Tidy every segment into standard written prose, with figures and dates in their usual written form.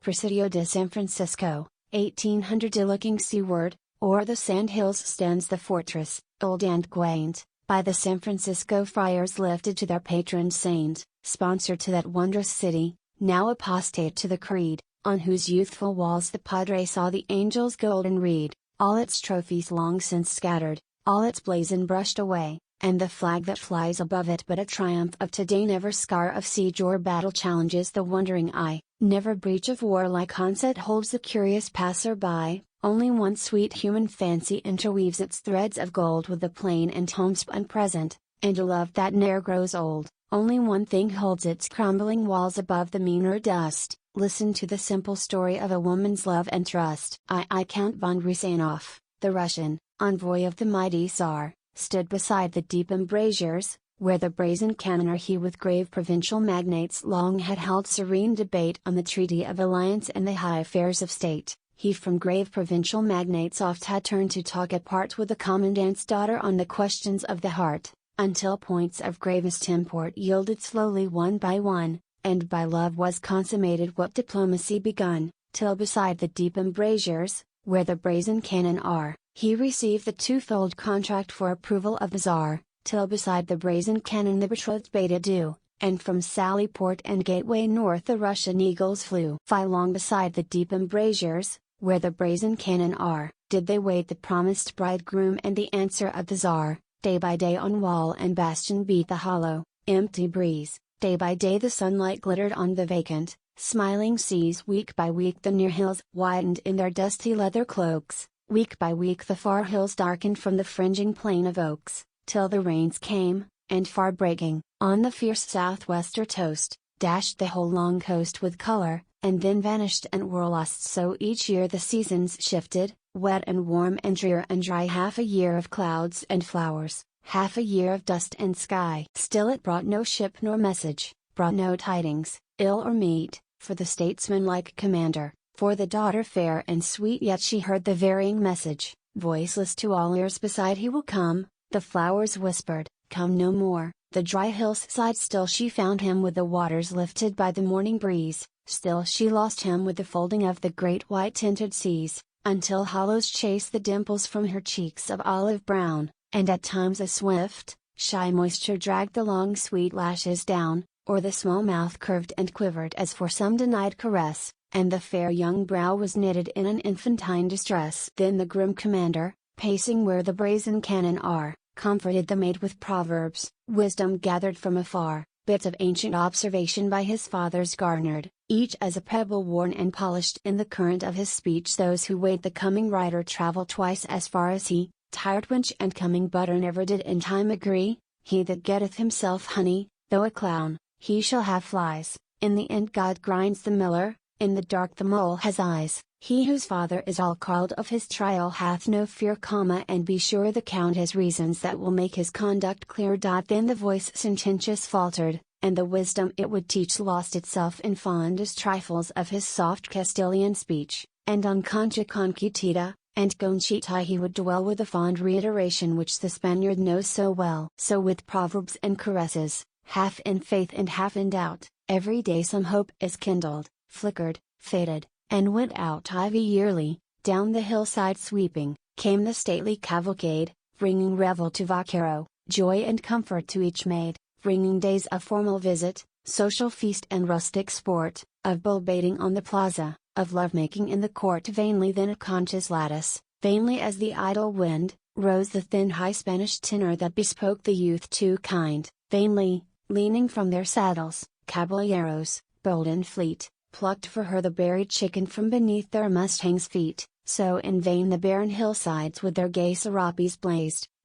Presidio de San Francisco, 1800. Looking seaward, o'er the sand hills stands the fortress, old and quaint, by the San Francisco friars lifted to their patron saint, sponsor to that wondrous city, now apostate to the creed, on whose youthful walls the padre saw the angel's golden reed, all its trophies long since scattered, all its blazon brushed away, and the flag that flies above it but a triumph of today. Never scar of siege or battle challenges the wondering eye, never breach of warlike onset holds the curious passer-by, only one sweet human fancy interweaves its threads of gold with the plain and homespun present, and a love that ne'er grows old. Only one thing holds its crumbling walls above the meaner dust. Listen to the simple story of a woman's love and trust. I Count von Rysanoff, the Russian envoy of the mighty Tsar, stood beside the deep embrasures, where the brazen cannon he with grave provincial magnates long had held serene debate on the treaty of alliance and the high affairs of state. He from grave provincial magnates oft had turned to talk apart with the commandant's daughter on the questions of the heart, until points of gravest import yielded slowly one by one, and by love was consummated what diplomacy begun, till beside the deep embrasures, where the brazen cannon are, he received the twofold contract for approval of the Tsar, till beside the brazen cannon the betrothed bade adieu, and from Sally Port and Gateway North the Russian eagles flew. Fly long beside the deep embrasures, where the brazen cannon are, did they wait the promised bridegroom and the answer of the Tsar. Day by day on wall and bastion beat the hollow, empty breeze, day by day the sunlight glittered on the vacant, smiling seas. Week by week the near hills widened in their dusty leather cloaks, week by week the far hills darkened from the fringing plain of oaks, till the rains came, and far breaking, on the fierce southwester toast, dashed the whole long coast with color, and then vanished and were lost. So each year the seasons shifted, wet and warm and drear and dry, half a year of clouds and flowers, half a year of dust and sky. Still it brought no ship nor message, brought no tidings, ill or meet, for the statesman-like commander, for the daughter fair and sweet. Yet she heard the varying message, voiceless to all ears beside. He will come, the flowers whispered, come no more. The dry hillside still she found him with the waters lifted by the morning breeze, still she lost him with the folding of the great white-tinted seas, until hollows chased the dimples from her cheeks of olive brown, and at times a swift, shy moisture dragged the long sweet lashes down, or the small mouth curved and quivered as for some denied caress, and the fair young brow was knitted in an infantine distress. Then the grim commander, pacing where the brazen cannon are, comforted the maid with proverbs, wisdom gathered from afar, bits of ancient observation by his fathers garnered, each as a pebble worn and polished in the current of his speech. Those who wait the coming rider travel twice as far as he, tired wench and coming butter never did in time agree. He that getteth himself honey, though a clown, he shall have flies. In the end God grinds the miller, in the dark the mole has eyes. He whose father is all called of his trial hath no fear, and be sure the count has reasons that will make his conduct clear. Then the voice sententious faltered, and the wisdom it would teach lost itself in fondest trifles of his soft Castilian speech, and on Concha Conquitita, and Conchita he would dwell with a fond reiteration which the Spaniard knows so well. So with proverbs and caresses, half in faith and half in doubt, every day some hope is kindled, flickered, faded, and went out. Ivy yearly, down the hillside sweeping, came the stately cavalcade, bringing revel to vaquero, joy and comfort to each maid, bringing days of formal visit, social feast and rustic sport, of bull baiting on the plaza, of lovemaking in the court. Vainly then at Concha's lattice, vainly as the idle wind, rose the thin high Spanish tenor that bespoke the youth too kind, vainly, leaning from their saddles, caballeros, bold and fleet, plucked for her the buried chicken from beneath their mustangs' feet. So in vain the barren hillsides with their gay serapes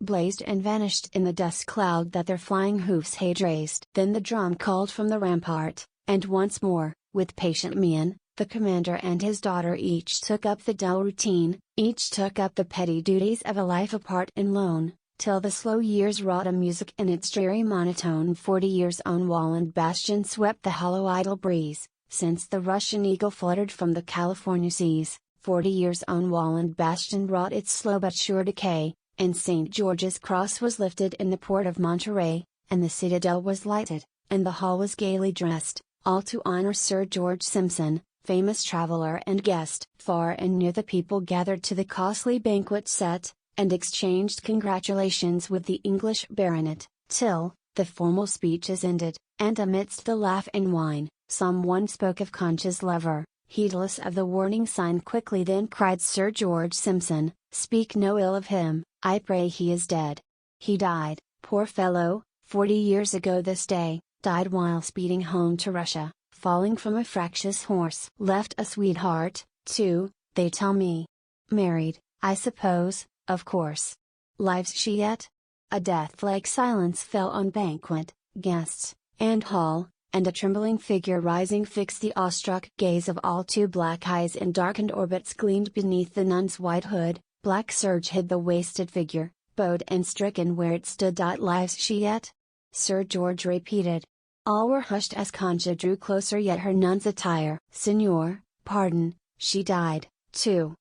blazed and vanished in the dust cloud that their flying hoofs had raised. Then the drum called from the rampart, and once more, with patient mien, the commander and his daughter each took up the dull routine, each took up the petty duties of a life apart and lone, till the slow years wrought a music in its dreary monotone. 40 years on wall and bastion swept the hollow idle breeze, since the Russian eagle fluttered from the California seas. 40 years on wall and bastion wrought its slow but sure decay, and St. George's Cross was lifted in the port of Monterey, and the citadel was lighted, and the hall was gaily dressed, all to honor Sir George Simpson, famous traveler and guest. Far and near the people gathered to the costly banquet set, and exchanged congratulations with the English baronet, till, the formal speeches ended, and amidst the laugh and wine, someone spoke of Concha's lover, heedless of the warning sign. Quickly then cried Sir George Simpson, "Speak no ill of him, I pray. He is dead. He died, poor fellow, 40 years ago this day, died while speeding home to Russia, falling from a fractious horse. Left a sweetheart, too, they tell me. Married, I suppose, of course. Lives she yet?" A death-like silence fell on banquet, guests, and hall, and a trembling figure rising fixed the awestruck gaze of all. Two black eyes in darkened orbits gleamed beneath the nun's white hood, black serge hid the wasted figure, bowed and stricken where it stood. "Lives she yet?" Sir George repeated. All were hushed as Concha drew closer yet her nun's attire. "Signor, pardon, she died, too,